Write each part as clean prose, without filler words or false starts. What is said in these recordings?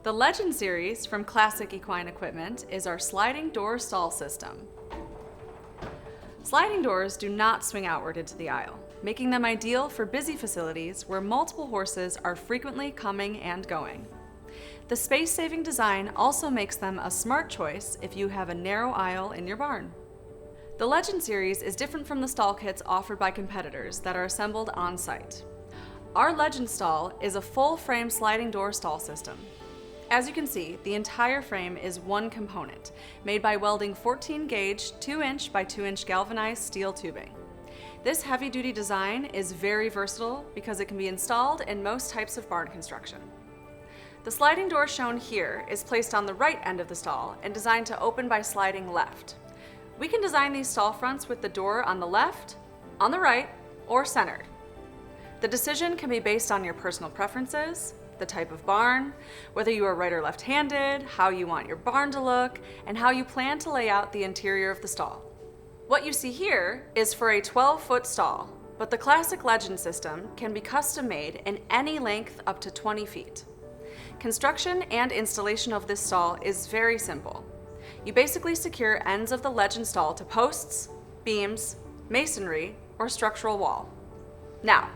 The Legend series from Classic Equine Equipment is our sliding door stall system. Sliding doors do not swing outward into the aisle, making them ideal for busy facilities where multiple horses are frequently coming and going. The space-saving design also makes them a smart choice if you have a narrow aisle in your barn. The Legend series is different from the stall kits offered by competitors that are assembled on-site. Our Legend stall is a full-frame sliding door stall system. As you can see, the entire frame is one component, made by welding 14-gauge 2-inch by 2-inch galvanized steel tubing. This heavy-duty design is very versatile because it can be installed in most types of barn construction. The sliding door shown here is placed on the right end of the stall and designed to open by sliding left. We can design these stall fronts with the door on the left, on the right, or centered. The decision can be based on your personal preferences, the type of barn, whether you are right or left-handed, how you want your barn to look, and how you plan to lay out the interior of the stall. What you see here is for a 12-foot stall, but the Classic Legend system can be custom-made in any length up to 20 feet. Construction and installation of this stall is very simple. You basically secure ends of the Legend stall to posts, beams, masonry, or structural wall. Now,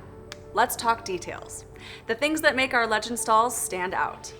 let's talk details. The things that make our Legend stalls stand out.